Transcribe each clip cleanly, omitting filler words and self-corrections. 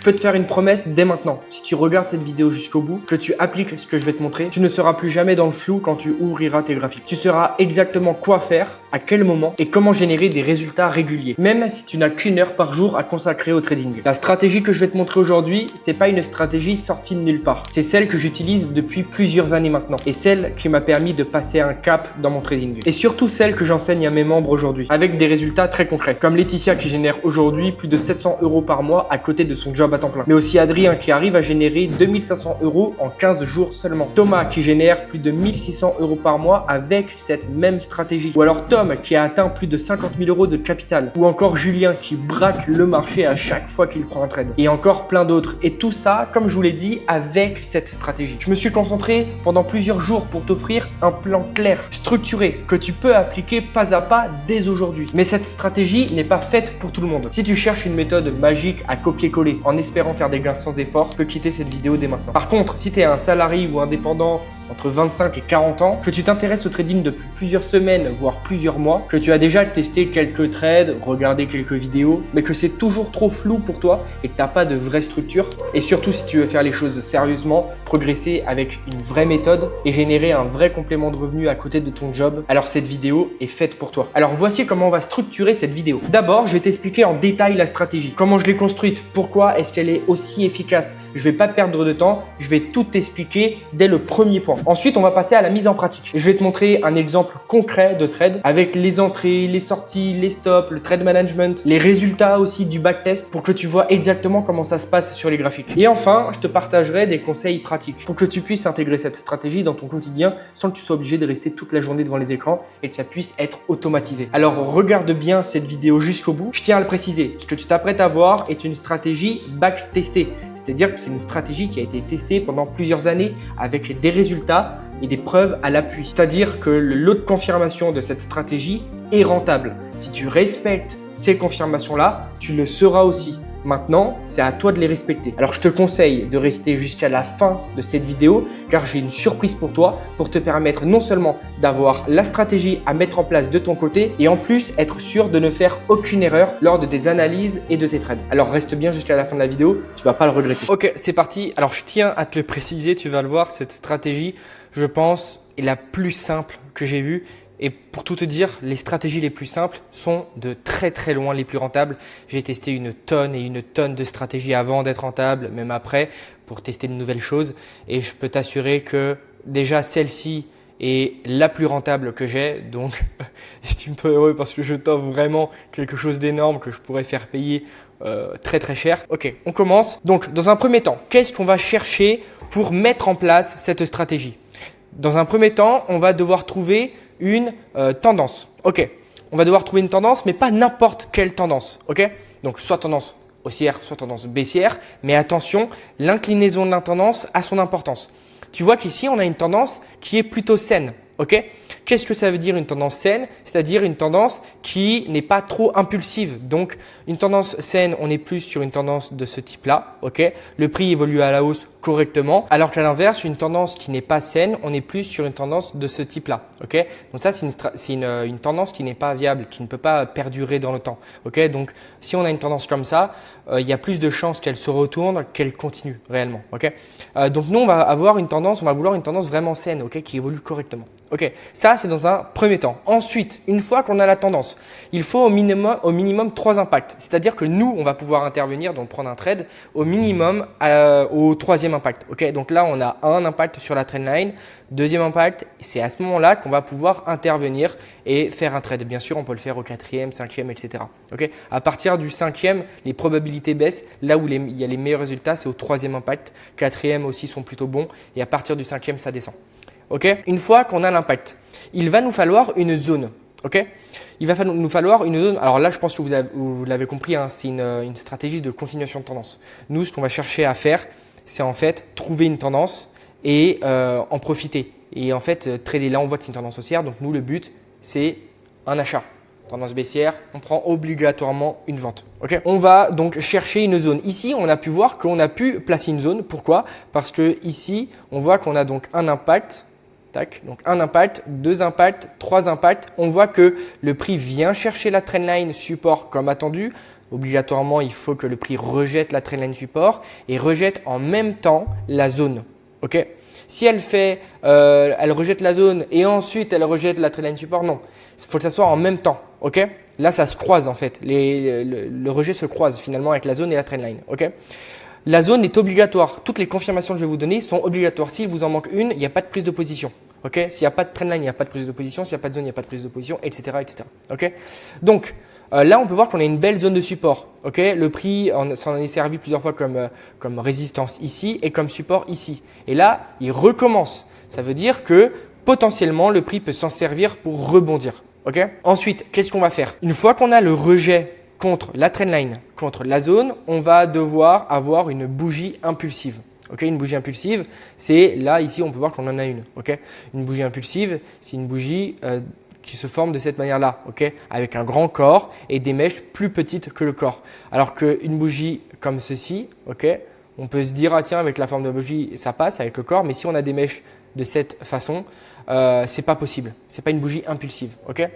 peux te faire une promesse dès maintenant. Si tu regardes cette vidéo jusqu'au bout, que tu appliques ce que je vais te montrer, tu ne seras plus jamais dans le flou quand tu ouvriras tes graphiques. Tu sauras exactement quoi faire, à quel moment et comment générer des résultats réguliers, même si tu n'as qu'une heure par jour à consacrer au trading. La stratégie que je vais te montrer aujourd'hui, c'est pas une stratégie sortie de nulle part. C'est celle que j'utilise depuis plusieurs années maintenant et celle qui m'a permis de passer un cap dans mon trading. Et surtout celle que j'enseigne à mes membres aujourd'hui avec des résultats très concrets, comme Laetitia qui génère aujourd'hui plus de 700 € par mois à côté de son job à temps plein, mais aussi Adrien qui arrive à générer 2500 € en 15 jours seulement, Thomas qui génère plus de 1600 € par mois avec cette même stratégie, ou alors Tom qui a atteint plus de 50 000 € de capital, ou encore Julien qui braque le marché à chaque fois qu'il prend un trade, et encore plein d'autres. Et tout ça, comme je vous l'ai dit, avec cette stratégie. Je me suis concentré pendant plusieurs jours pour t'offrir un plan clair, structuré, que tu peux appliquer pas à pas dès aujourd'hui. Mais cette stratégie n'est pas faite pour tout le monde. Si tu cherches une méthode magique à copier-coller en espérant faire des gains sans effort, tu peux quitter cette vidéo dès maintenant. Par contre, si tu es un salarié ou indépendant entre 25 et 40 ans, que tu t'intéresses au trading depuis plusieurs semaines, voire plusieurs mois, que tu as déjà testé quelques trades, regardé quelques vidéos, mais que c'est toujours trop flou pour toi et que tu n'as pas de vraie structure, et surtout si tu veux faire les choses sérieusement, progresser avec une vraie méthode et générer un vrai complément de revenu à côté de ton job, alors cette vidéo est faite pour toi. Alors voici comment on va structurer cette vidéo. D'abord, je vais t'expliquer en détail la stratégie, comment je l'ai construite, pourquoi est-ce qu'elle est aussi efficace. Je ne vais pas perdre de temps, je vais tout t'expliquer dès le premier point. Ensuite, on va passer à la mise en pratique. Je vais te montrer un exemple concret de trade avec les entrées, les sorties, les stops, le trade management, les résultats aussi du backtest pour que tu vois exactement comment ça se passe sur les graphiques. Et enfin, je te partagerai des conseils pratiques pour que tu puisses intégrer cette stratégie dans ton quotidien sans que tu sois obligé de rester toute la journée devant les écrans et que ça puisse être automatisé. Alors, regarde bien cette vidéo jusqu'au bout. Je tiens à le préciser, ce que tu t'apprêtes à voir est une stratégie backtestée. C'est-à-dire que c'est une stratégie qui a été testée pendant plusieurs années avec des résultats et des preuves à l'appui. C'est-à-dire que le lot de confirmation de cette stratégie est rentable. Si tu respectes ces confirmations-là, tu le seras aussi. Maintenant, c'est à toi de les respecter. Alors, je te conseille de rester jusqu'à la fin de cette vidéo car j'ai une surprise pour toi pour te permettre non seulement d'avoir la stratégie à mettre en place de ton côté et en plus être sûr de ne faire aucune erreur lors de tes analyses et de tes trades. Alors, reste bien jusqu'à la fin de la vidéo, tu vas pas le regretter. Ok, c'est parti. Alors, je tiens à te le préciser, tu vas le voir, cette stratégie, je pense, est la plus simple que j'ai vue. Et pour tout te dire, les stratégies les plus simples sont de très très loin les plus rentables. J'ai testé une tonne et une tonne de stratégies avant d'être rentable, même après, pour tester de nouvelles choses. Et je peux t'assurer que déjà celle-ci est la plus rentable que j'ai. Donc, estime-toi heureux parce que je t'offre vraiment quelque chose d'énorme que je pourrais faire payer très très cher. Ok, on commence. Donc, dans un premier temps, qu'est-ce qu'on va chercher pour mettre en place cette stratégie? Dans un premier temps, on va devoir trouver une tendance. Ok, on va devoir trouver une tendance, mais pas n'importe quelle tendance. Ok, donc soit tendance haussière, soit tendance baissière. Mais attention, l'inclinaison de la tendance a son importance. Tu vois qu'ici, on a une tendance qui est plutôt saine. Ok, qu'est-ce que ça veut dire une tendance saine? C'est-à-dire une tendance qui n'est pas trop impulsive. Donc, une tendance saine, on est plus sur une tendance de ce type-là. Ok, le prix évolue à la hausse correctement, alors qu'à l'inverse, une tendance qui n'est pas saine, on est plus sur une tendance de ce type-là. Ok, donc ça, c'est une tendance qui n'est pas viable, qui ne peut pas perdurer dans le temps. Ok, donc si on a une tendance comme ça, il y a plus de chances qu'elle se retourne, qu'elle continue réellement. Ok, donc nous, on va vouloir une tendance vraiment saine, ok, qui évolue correctement. Ok, ça c'est dans un premier temps. Ensuite, une fois qu'on a la tendance, il faut au minimum 3 impacts. C'est-à-dire que nous, on va pouvoir intervenir, donc prendre un trade au minimum au troisième impact. Ok, donc là on a un impact sur la trendline, deuxième impact, c'est à ce moment-là qu'on va pouvoir intervenir et faire un trade. Bien sûr, on peut le faire au quatrième, cinquième, etc. Ok, à partir du cinquième, les probabilités baissent. Là où il y a les meilleurs résultats, c'est au troisième impact. Quatrième aussi sont plutôt bons et à partir du cinquième, ça descend. Ok, une fois qu'on a l'impact, il va nous falloir une zone. Ok, il va nous falloir une zone. Alors là, je pense que vous l'avez compris, hein, c'est une stratégie de continuation de tendance. Nous, ce qu'on va chercher à faire, c'est en fait trouver une tendance et en profiter. Et en fait, trader là, on voit que c'est une tendance haussière. Donc nous, le but, c'est un achat. Tendance baissière, on prend obligatoirement une vente. Okay, on va donc chercher une zone. Ici, on a pu voir qu'on a pu placer une zone. Pourquoi? Parce que ici, on voit qu'on a donc un impact. Tac, donc un impact, 2 impacts, 3 impacts. On voit que le prix vient chercher la trendline support comme attendu. obligatoirement, il faut que le prix rejette la trendline support et rejette en même temps la zone. Ok? Si elle elle rejette la zone et ensuite elle rejette la trendline support, non. Il faut que ça soit en même temps. Ok? Là, ça se croise en fait. Le rejet se croise finalement avec la zone et la trendline. Ok? La zone est obligatoire. Toutes les confirmations que je vais vous donner sont obligatoires. S'il vous en manque une, il n'y a pas de prise de position. Ok? S'il n'y a pas de trendline, il n'y a pas de prise de position. S'il n'y a pas de zone, il n'y a pas de prise de position, etc. etc. Ok? Donc, là, on peut voir qu'on a une belle zone de support. Ok? Le prix s'en est servi plusieurs fois comme résistance ici et comme support ici. Et là, il recommence. Ça veut dire que potentiellement, le prix peut s'en servir pour rebondir. Ok? Ensuite, qu'est-ce qu'on va faire? Une fois qu'on a le rejet contre la trendline, contre la zone, on va devoir avoir une bougie impulsive. Okay, une bougie impulsive, c'est là, ici, on peut voir qu'on en a une. Okay, une bougie impulsive, c'est une bougie qui se forme de cette manière-là, okay, avec un grand corps et des mèches plus petites que le corps. Alors qu'une bougie comme ceci, okay, on peut se dire, ah tiens, avec la forme de la bougie, ça passe avec le corps, mais si on a des mèches de cette façon, c'est pas possible. C'est pas une bougie impulsive. Okay,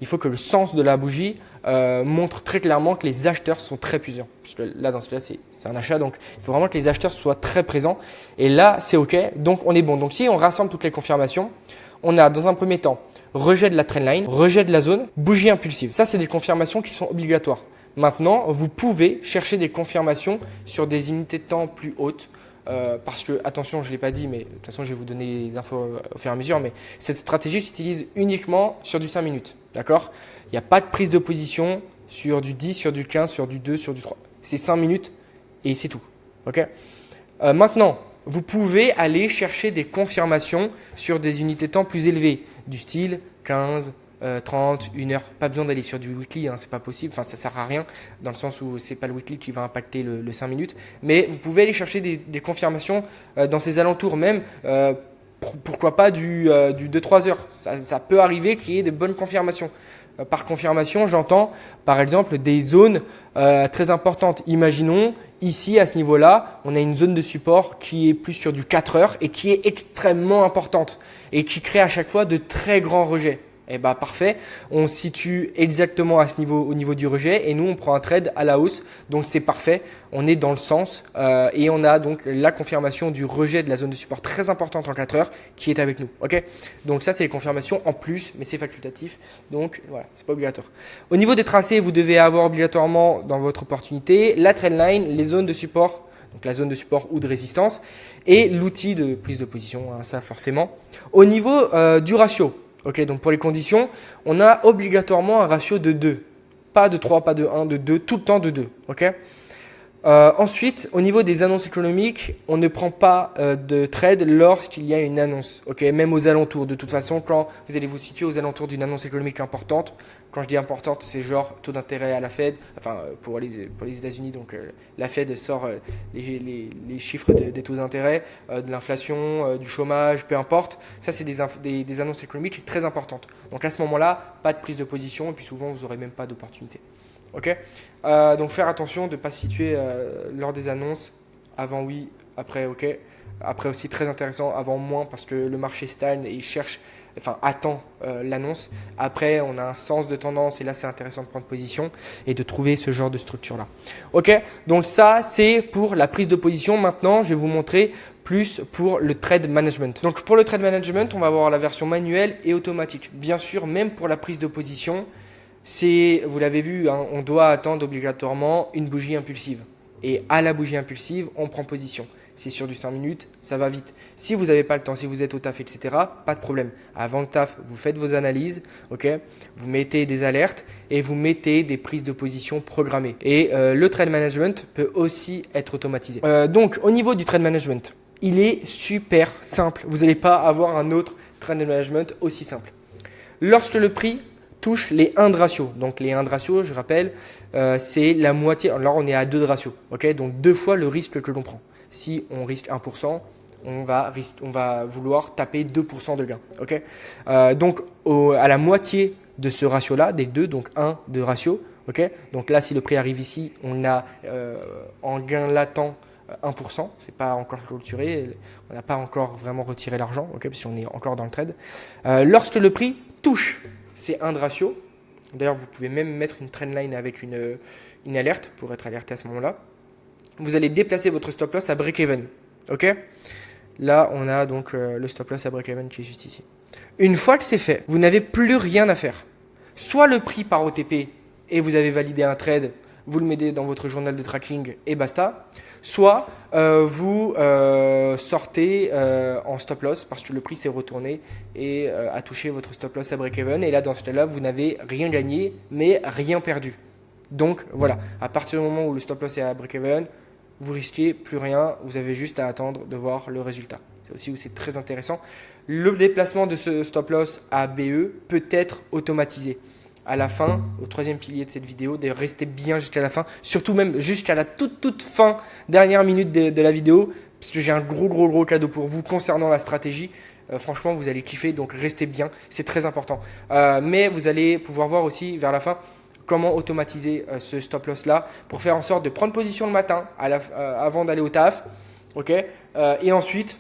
il faut que le sens de la bougie montre très clairement que les acheteurs sont très présents. Puisque là, dans ce cas, c'est un achat, donc il faut vraiment que les acheteurs soient très présents. Et là, c'est OK, donc on est bon. Donc si on rassemble toutes les confirmations, on a dans un premier temps rejet de la trendline, rejet de la zone, bougie impulsive. Ça, c'est des confirmations qui sont obligatoires. Maintenant, vous pouvez chercher des confirmations sur des unités de temps plus hautes. Parce que, attention, je ne l'ai pas dit, mais de toute façon, je vais vous donner des infos au fur et à mesure, mais cette stratégie s'utilise uniquement sur du 5 minutes. D'accord? Il n'y a pas de prise de position sur du 10, sur du 15, sur du 2, sur du 3. C'est 5 minutes et c'est tout. Ok? Maintenant, vous pouvez aller chercher des confirmations sur des unités de temps plus élevées, du style 15, 30, 1 heure. Pas besoin d'aller sur du weekly, hein, c'est pas possible. Enfin, ça sert à rien dans le sens où c'est pas le weekly qui va impacter le 5 minutes. Mais vous pouvez aller chercher des confirmations dans ces alentours même. Pourquoi pas du 2-3 heures. Ça peut arriver qu'il y ait de bonnes confirmations. Par confirmation, j'entends par exemple des zones très importantes. Imaginons ici à ce niveau-là, on a une zone de support qui est plus sur du 4 heures et qui est extrêmement importante et qui crée à chaque fois de très grands rejets. Eh ben parfait, on se situe exactement à ce niveau, au niveau du rejet et nous on prend un trade à la hausse, donc c'est parfait, on est dans le sens et on a donc la confirmation du rejet de la zone de support très importante en 4 heures qui est avec nous. Ok, donc ça c'est les confirmations en plus, mais c'est facultatif, donc voilà, c'est pas obligatoire. Au niveau des tracés, vous devez avoir obligatoirement dans votre opportunité la trendline, les zones de support. Donc la zone de support ou de résistance et l'outil de prise de position, hein, ça forcément. Au niveau du ratio. Ok, donc pour les conditions, on a obligatoirement un ratio de 2. Pas de 3, pas de 1, de 2, tout le temps de 2. Ok. Ensuite, au niveau des annonces économiques, on ne prend pas de trade lorsqu'il y a une annonce. Ok, même aux alentours. De toute façon, quand vous allez vous situer aux alentours d'une annonce économique importante, quand je dis importante, c'est genre taux d'intérêt à la Fed, enfin pour les États-Unis, donc la Fed sort les chiffres des taux d'intérêt, de l'inflation, du chômage, peu importe. Ça, c'est des annonces économiques très importantes. Donc à ce moment-là, pas de prise de position et puis souvent, vous n'aurez même pas d'opportunité. Ok, donc faire attention de ne pas se situer lors des annonces, avant oui, après ok, après aussi très intéressant, avant moins parce que le marché stagne et il cherche, enfin attend l'annonce. Après on a un sens de tendance et là c'est intéressant de prendre position et de trouver ce genre de structure là. Ok, donc ça c'est pour la prise de position. Maintenant je vais vous montrer plus pour le trade management. Donc pour le trade management on va avoir la version manuelle et automatique. Bien sûr même pour la prise de position, vous l'avez vu, hein, on doit attendre obligatoirement une bougie impulsive. Et à la bougie impulsive, on prend position. C'est sur du 5 minutes, ça va vite. Si vous n'avez pas le temps, si vous êtes au taf, etc., pas de problème. Avant le taf, vous faites vos analyses, ok, vous mettez des alertes et vous mettez des prises de position programmées. Et le trade management peut aussi être automatisé. Donc, au niveau du trade management, il est super simple. Vous n'allez pas avoir un autre trade management aussi simple. Lorsque le prix touche les 1 de ratio. Donc les 1 de ratio, je rappelle, c'est la moitié. Alors on est à 2 de ratio. Okay, donc 2 fois le risque que l'on prend. Si on risque 1%, on va vouloir taper 2% de gain. Okay, donc à la moitié de ce ratio-là, des 2, donc 1 de ratio. Okay, donc là, si le prix arrive ici, on a en gain latent 1%, c'est pas encore clôturé, on n'a pas encore vraiment retiré l'argent, okay, parce qu'on est encore dans le trade. Lorsque le prix touche ces 1 de ratio, D'ailleurs, vous pouvez même mettre une trendline avec une alerte pour être alerté à ce moment-là. Vous allez déplacer votre stop loss à break-even. Ok? Là, on a donc le stop loss à break-even qui est juste ici. Une fois que c'est fait, vous n'avez plus rien à faire. Soit le prix par OTP et vous avez validé un trade, vous le mettez dans votre journal de tracking et basta. Soit vous sortez en stop loss parce que le prix s'est retourné et a touché votre stop loss à break-even. Et là, dans ce cas-là, vous n'avez rien gagné, mais rien perdu. Donc voilà, à partir du moment où le stop loss est à break-even, vous risquez plus rien, vous avez juste à attendre de voir le résultat. C'est aussi où c'est très intéressant. Le déplacement de ce stop loss à BE peut être automatisé. À la fin, au troisième pilier de cette vidéo, de rester bien jusqu'à la fin, surtout même jusqu'à la toute fin, dernière minute de la vidéo, parce que j'ai un gros cadeau pour vous concernant la stratégie. Franchement, vous allez kiffer, donc restez bien, c'est très important. Mais vous allez pouvoir voir aussi vers la fin comment automatiser ce stop loss là pour faire en sorte de prendre position le matin avant d'aller au taf, ok, et ensuite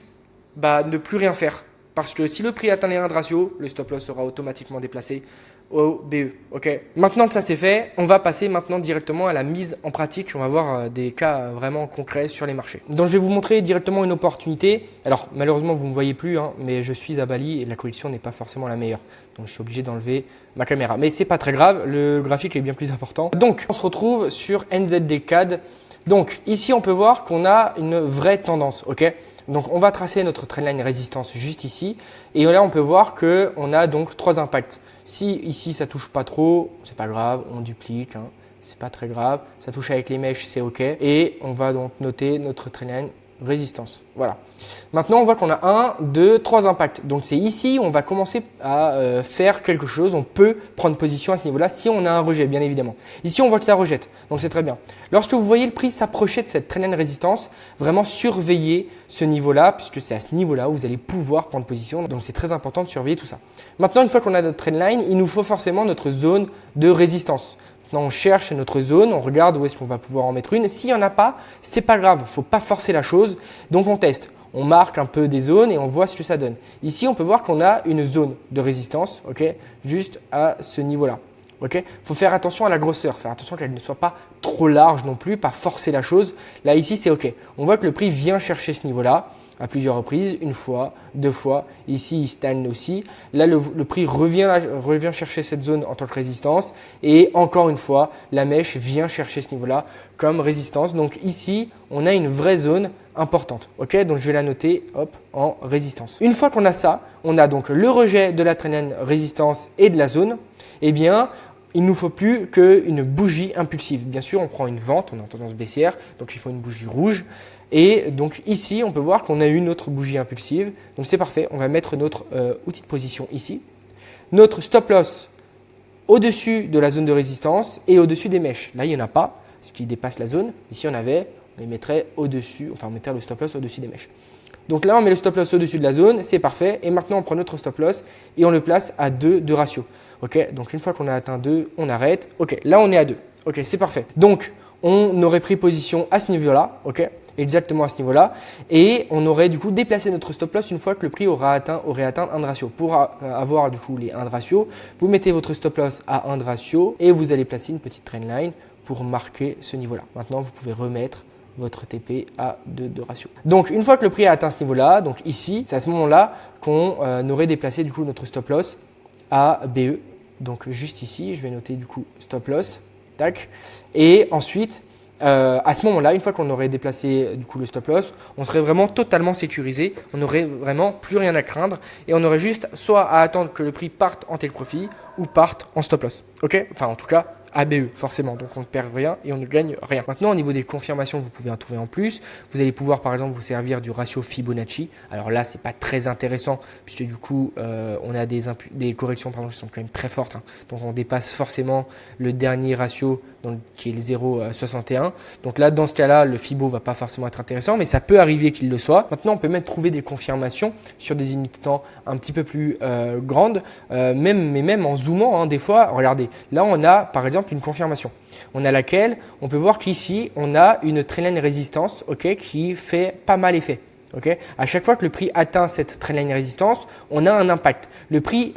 ne plus rien faire. Parce que si le prix atteint les 1 de ratio, le stop loss sera automatiquement déplacé au BE. Ok. Maintenant que ça c'est fait, on va passer maintenant directement à la mise en pratique. On va voir des cas vraiment concrets sur les marchés. Donc je vais vous montrer directement une opportunité. Alors malheureusement vous ne me voyez plus, mais je suis à Bali et la connexion n'est pas forcément la meilleure. Donc je suis obligé d'enlever ma caméra. Mais c'est pas très grave, le graphique est bien plus important. Donc on se retrouve sur NZD-CAD. Donc ici on peut voir qu'on a une vraie tendance. Ok. Donc on va tracer notre trendline résistance juste ici. Et là on peut voir qu'on a donc 3 impacts. Si ici ça touche pas trop, c'est pas grave, on duplique, c'est pas très grave. Ça touche avec les mèches, c'est ok. Et on va donc noter notre trendline résistance. Voilà. Maintenant, on voit qu'on a 1, 2, 3 impacts. Donc c'est ici où on va commencer à faire quelque chose. On peut prendre position à ce niveau-là si on a un rejet, bien évidemment. Ici, on voit que ça rejette. Donc c'est très bien. Lorsque vous voyez le prix s'approcher de cette trendline résistance, vraiment surveillez ce niveau-là, puisque c'est à ce niveau-là où vous allez pouvoir prendre position. Donc c'est très important de surveiller tout ça. Maintenant, une fois qu'on a notre trendline, il nous faut forcément notre zone de résistance. Maintenant, on cherche notre zone, on regarde où est-ce qu'on va pouvoir en mettre une. S'il n'y en a pas, c'est pas grave, il ne faut pas forcer la chose. Donc on teste, on marque un peu des zones et on voit ce que ça donne. Ici, on peut voir qu'on a une zone de résistance, ok, juste à ce niveau-là. Ok, faut faire attention à la grosseur, faire attention qu'elle ne soit pas trop large non plus, pas forcer la chose. Là, ici, c'est ok. On voit que le prix vient chercher ce niveau-là à plusieurs reprises, une fois, 2 fois. Ici, il stagne aussi. Là, le prix revient chercher cette zone en tant que résistance. Et encore une fois, la mèche vient chercher ce niveau-là comme résistance. Donc ici, on a une vraie zone importante. Ok, donc je vais la noter en résistance. Une fois qu'on a ça, on a donc le rejet de la trendline résistance et de la zone. Eh bien, il ne nous faut plus qu'une bougie impulsive. Bien sûr, on prend une vente, on est en tendance baissière, donc il faut une bougie rouge. Et donc ici, on peut voir qu'on a une autre bougie impulsive. Donc c'est parfait, on va mettre notre outil de position ici. Notre stop loss au-dessus de la zone de résistance et au-dessus des mèches. Là, il n'y en a pas, ce qui dépasse la zone. Ici, on les mettrait au-dessus, enfin on mettrait le stop loss au-dessus des mèches. Donc là, on met le stop loss au-dessus de la zone, c'est parfait. Et maintenant, on prend notre stop loss et on le place à 2 de ratio. Ok, donc une fois qu'on a atteint 2, on arrête. Ok, là, on est à 2. Ok, c'est parfait. Donc, on aurait pris position à ce niveau-là. Ok, exactement à ce niveau-là. Et on aurait du coup déplacé notre stop loss une fois que le prix aurait atteint 1 de ratio. Pour avoir du coup les 1 de ratio, vous mettez votre stop loss à 1 de ratio et vous allez placer une petite trendline pour marquer ce niveau-là. Maintenant, vous pouvez remettre votre TP à 2 de ratio. Donc, une fois que le prix a atteint ce niveau-là, donc ici, c'est à ce moment-là qu'on aurait déplacé du coup notre stop loss à BE. Donc, juste ici, je vais noter du coup stop loss. Tac. Et ensuite, à ce moment-là, une fois qu'on aurait déplacé du coup le stop loss, on serait vraiment totalement sécurisé. On n'aurait vraiment plus rien à craindre et on aurait juste soit à attendre que le prix parte en take profit ou parte en stop loss. Ok, enfin en tout cas ABE forcément, donc on ne perd rien et on ne gagne rien. Maintenant au niveau des confirmations, vous pouvez en trouver en plus. Vous allez pouvoir par exemple vous servir du ratio Fibonacci. Alors là c'est pas très intéressant puisque du coup on a des corrections qui sont quand même très fortes, donc on dépasse forcément le dernier ratio donc, qui est le 0,61. Donc là dans ce cas-là le Fibo va pas forcément être intéressant, mais ça peut arriver qu'il le soit. Maintenant on peut même trouver des confirmations sur des unités de temps un petit peu plus grandes, mais même en zoomant des fois. Regardez, là on a par exemple une confirmation. On a laquelle on peut voir qu'ici on a une trendline résistance, ok, qui fait pas mal effet. Ok, à chaque fois que le prix atteint cette trendline résistance, on a un impact. Le prix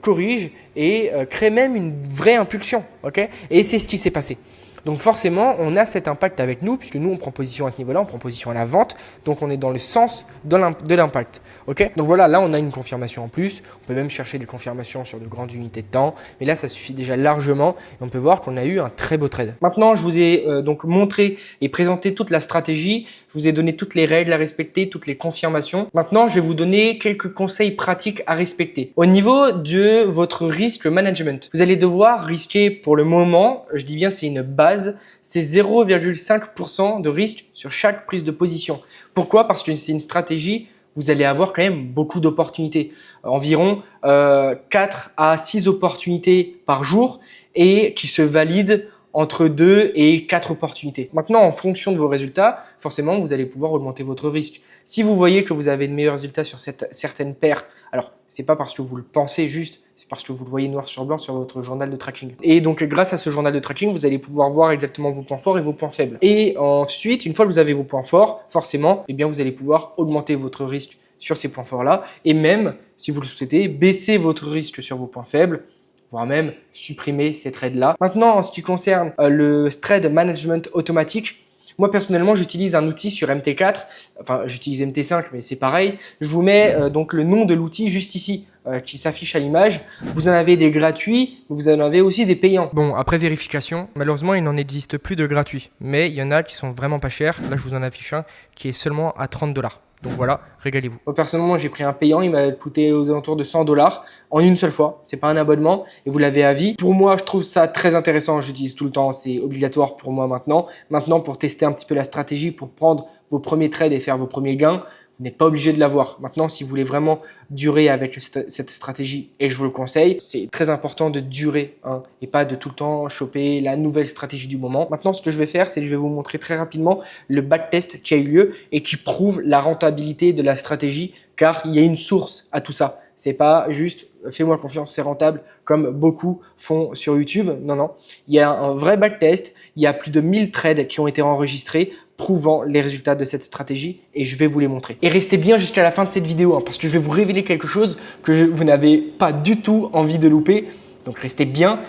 corrige et crée même une vraie impulsion. Ok, et c'est ce qui s'est passé. Donc forcément, on a cet impact avec nous, puisque nous, on prend position à ce niveau-là, on prend position à la vente, donc on est dans le sens de l'impact. Ok, donc voilà, là, on a une confirmation en plus. On peut même chercher des confirmations sur de grandes unités de temps, mais là, ça suffit déjà largement et on peut voir qu'on a eu un très beau trade. Maintenant, je vous ai donc montré et présenté toute la stratégie. Je vous ai donné toutes les règles à respecter, toutes les confirmations. Maintenant, je vais vous donner quelques conseils pratiques à respecter. Au niveau de votre risque management, vous allez devoir risquer pour le moment, je dis bien c'est une base, c'est 0,5% de risque sur chaque prise de position. Pourquoi? Parce que c'est une stratégie, vous allez avoir quand même beaucoup d'opportunités. Environ 4 à 6 opportunités par jour et qui se valident entre 2 et 4 opportunités. Maintenant, en fonction de vos résultats, forcément, vous allez pouvoir augmenter votre risque. Si vous voyez que vous avez de meilleurs résultats sur certaines paires, alors c'est pas parce que vous le pensez juste, c'est parce que vous le voyez noir sur blanc sur votre journal de tracking. Et donc, grâce à ce journal de tracking, vous allez pouvoir voir exactement vos points forts et vos points faibles. Et ensuite, une fois que vous avez vos points forts, forcément, eh bien, vous allez pouvoir augmenter votre risque sur ces points forts-là. Et même, si vous le souhaitez, baisser votre risque sur vos points faibles, voire même supprimer ces trades-là. Maintenant, en ce qui concerne le trade management automatique, moi personnellement, j'utilise un outil sur MT4, enfin j'utilise MT5, mais c'est pareil. Je vous mets donc le nom de l'outil juste ici, qui s'affiche à l'image. Vous en avez des gratuits, vous en avez aussi des payants. Bon, après vérification, malheureusement, il n'en existe plus de gratuits, mais il y en a qui sont vraiment pas chers. Là, je vous en affiche un qui est seulement à 30 $. Donc voilà, régalez-vous. Moi, personnellement, j'ai pris un payant, il m'a coûté aux alentours de 100 $ en une seule fois. C'est pas un abonnement et vous l'avez à vie. Pour moi, je trouve ça très intéressant. J'utilise tout le temps, c'est obligatoire pour moi maintenant. Maintenant, pour tester un petit peu la stratégie, pour prendre vos premiers trades et faire vos premiers gains, vous n'êtes pas obligé de l'avoir. Maintenant, si vous voulez vraiment durer avec cette stratégie, et je vous le conseille, c'est très important de durer et pas de tout le temps choper la nouvelle stratégie du moment. Maintenant, ce que je vais faire, c'est que je vais vous montrer très rapidement le backtest qui a eu lieu et qui prouve la rentabilité de la stratégie, car il y a une source à tout ça. C'est pas juste fais-moi confiance, c'est rentable comme beaucoup font sur YouTube. Non, non. Il y a un vrai backtest. Il y a plus de 1000 trades qui ont été enregistrés prouvant les résultats de cette stratégie et je vais vous les montrer. Et restez bien jusqu'à la fin de cette vidéo parce que je vais vous révéler quelque chose que vous n'avez pas du tout envie de louper. Donc restez bien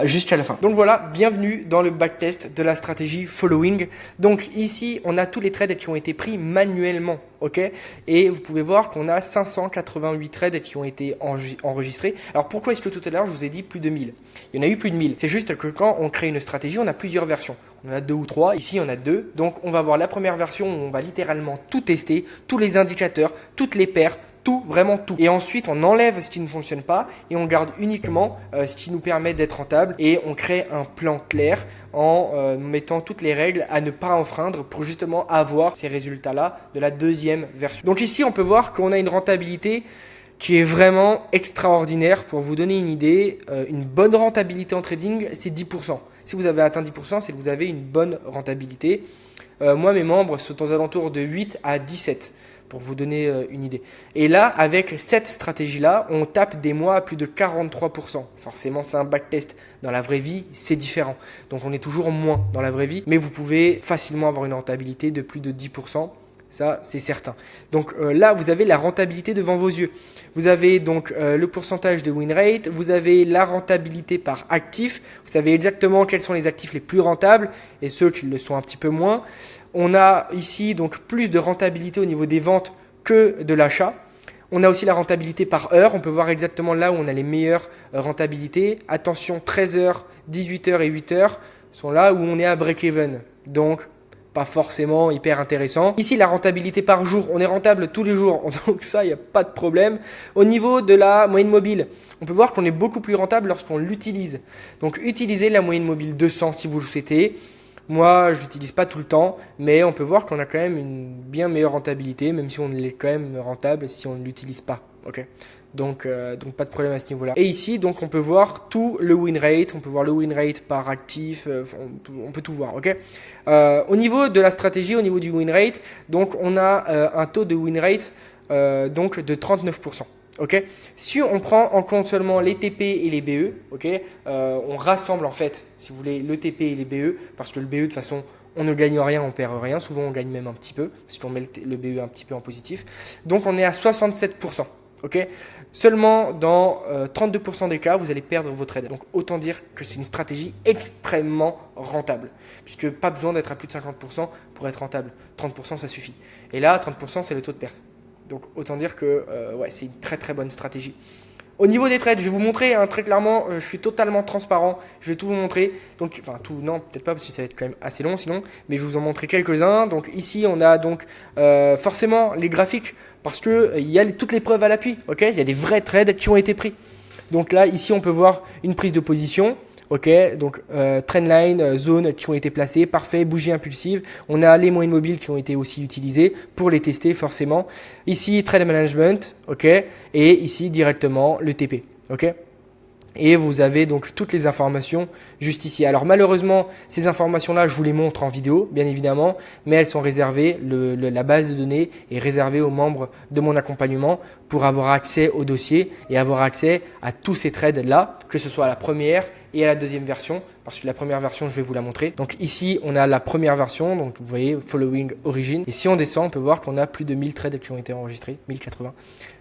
jusqu'à la fin. Donc voilà, bienvenue dans le backtest de la stratégie following. Donc ici, on a tous les trades qui ont été pris manuellement. Ok, et vous pouvez voir qu'on a 588 trades qui ont été enregistrés. Alors pourquoi est-ce que tout à l'heure je vous ai dit plus de 1000? Il y en a eu plus de 1000. C'est juste que quand on crée une stratégie, on a plusieurs versions. On en a 2 ou 3. Ici, on a 2. Donc on va voir la première version où on va littéralement tout tester, tous les indicateurs, toutes les paires, tout, vraiment tout. Et ensuite, on enlève ce qui ne fonctionne pas et on garde uniquement ce qui nous permet d'être rentable et on crée un plan clair en mettant toutes les règles à ne pas enfreindre pour justement avoir ces résultats-là de la deuxième version. Donc ici, on peut voir qu'on a une rentabilité qui est vraiment extraordinaire. Pour vous donner une idée, une bonne rentabilité en trading, c'est 10%. Si vous avez atteint 10%, c'est que vous avez une bonne rentabilité. Moi, mes membres sont aux alentours de 8 à 17 pour vous donner une idée. Et là, avec cette stratégie-là, on tape des mois à plus de 43%. Forcément, c'est un backtest. Dans la vraie vie, c'est différent. Donc, on est toujours moins dans la vraie vie, mais vous pouvez facilement avoir une rentabilité de plus de 10%. Ça, c'est certain. Donc là, vous avez la rentabilité devant vos yeux. Vous avez donc le pourcentage de win rate, vous avez la rentabilité par actif, vous savez exactement quels sont les actifs les plus rentables et ceux qui le sont un petit peu moins. On a ici donc plus de rentabilité au niveau des ventes que de l'achat. On a aussi la rentabilité par heure. On peut voir exactement là où on a les meilleures rentabilités. Attention, 13 heures, 18 heures et 8 heures sont là où on est à break-even. Donc, pas forcément hyper intéressant. Ici, la rentabilité par jour, on est rentable tous les jours, donc ça, il n'y a pas de problème. Au niveau de la moyenne mobile, on peut voir qu'on est beaucoup plus rentable lorsqu'on l'utilise. Donc, utilisez la moyenne mobile 200 si vous le souhaitez. Moi, je l'utilise pas tout le temps, mais on peut voir qu'on a quand même une bien meilleure rentabilité, même si on est quand même rentable si on ne l'utilise pas. Ok. Donc pas de problème à ce niveau-là. Et ici, donc on peut voir tout le win rate, on peut voir le win rate par actif, on peut tout voir, ok. Au niveau de la stratégie, au niveau du win rate, donc on a un taux de win rate donc de 39%. Ok. Si on prend en compte seulement les TP et les BE, ok, on rassemble en fait, si vous voulez, le TP et les BE, parce que le BE de toute façon, on ne gagne rien, on perd rien. Souvent, on gagne même un petit peu parce qu'on met le BE un petit peu en positif. Donc, on est à 67%. Ok, seulement dans 32% des cas, vous allez perdre vos trades. Donc, autant dire que c'est une stratégie extrêmement rentable puisque pas besoin d'être à plus de 50% pour être rentable. 30%, ça suffit. Et là, 30%, c'est le taux de perte. Donc, autant dire que ouais, c'est une très très bonne stratégie. Au niveau des trades, je vais vous montrer très clairement, je suis totalement transparent, je vais tout vous montrer. Donc, enfin tout, non, peut-être pas parce que ça va être quand même assez long sinon, mais je vais vous en montrer quelques-uns. Donc ici, on a donc forcément les graphiques parce que il y a toutes les preuves à l'appui. Ok, il y a des vrais trades qui ont été pris. Donc là, ici, on peut voir une prise de position. Ok, donc trendline, zone qui ont été placées, parfait, bougie impulsive. On a les moyennes mobiles qui ont été aussi utilisées pour les tester forcément. Ici, trade management, ok, et ici directement le TP, ok. Et vous avez donc toutes les informations juste ici. Alors malheureusement, ces informations-là, je vous les montre en vidéo, bien évidemment, mais elles sont réservées, la base de données est réservée aux membres de mon accompagnement pour avoir accès au dossier et avoir accès à tous ces trades-là, que ce soit à la première et à la deuxième version, parce que la première version, je vais vous la montrer. Donc ici, on a la première version, donc vous voyez, Following Origin. Et si on descend, on peut voir qu'on a plus de 1000 trades qui ont été enregistrés, 1080.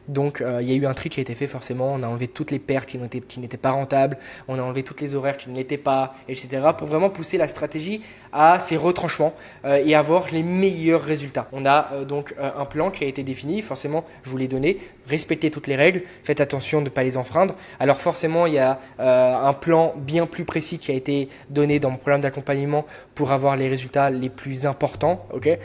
Donc, il y a eu un tri qui a été fait forcément. On a enlevé toutes les paires qui n'étaient pas rentables. On a enlevé toutes les horaires qui ne l'étaient pas, etc. pour vraiment pousser la stratégie à ses retranchements et avoir les meilleurs résultats. On a donc un plan qui a été défini. Forcément, je vous l'ai donné. Respectez toutes les règles. Faites attention de ne pas les enfreindre. Alors forcément, il y a un plan bien plus précis qui a été donné dans mon programme d'accompagnement pour avoir les résultats les plus importants. Okay,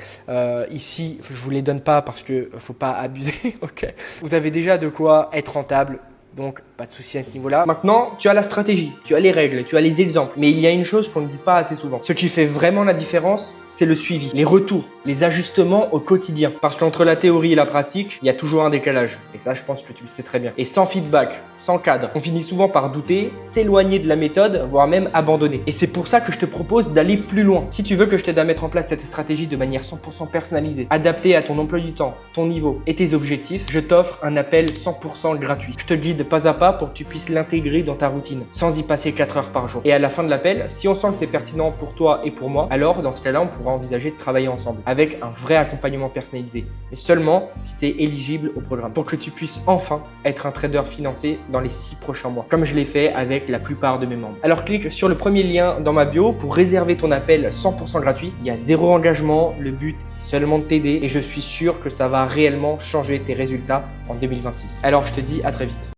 ici, je ne vous les donne pas parce qu'il ne faut pas abuser. Okay. Vous avez déjà de quoi être rentable. Donc, pas de souci à ce niveau-là. Maintenant, tu as la stratégie, tu as les règles, tu as les exemples. Mais il y a une chose qu'on ne dit pas assez souvent. Ce qui fait vraiment la différence, c'est le suivi, les retours, les ajustements au quotidien. Parce qu'entre la théorie et la pratique, il y a toujours un décalage. Et ça, je pense que tu le sais très bien. Et sans feedback, sans cadre, on finit souvent par douter, s'éloigner de la méthode, voire même abandonner. Et c'est pour ça que je te propose d'aller plus loin. Si tu veux que je t'aide à mettre en place cette stratégie de manière 100% personnalisée, adaptée à ton emploi du temps, ton niveau et tes objectifs, je t'offre un appel 100% gratuit. Je te guide pas à pas pour que tu puisses l'intégrer dans ta routine, sans y passer 4 heures par jour. Et à la fin de l'appel, si on sent que c'est pertinent pour toi et pour moi, alors dans ce cas-là, on pourra envisager de travailler ensemble avec un vrai accompagnement personnalisé. Mais seulement si tu es éligible au programme, pour que tu puisses enfin être un trader financé dans les 6 prochains mois, comme je l'ai fait avec la plupart de mes membres. Alors clique sur le premier lien dans ma bio pour réserver ton appel 100% gratuit. Il y a 0 engagement, le but est seulement de t'aider et je suis sûr que ça va réellement changer tes résultats en 2026. Alors je te dis à très vite.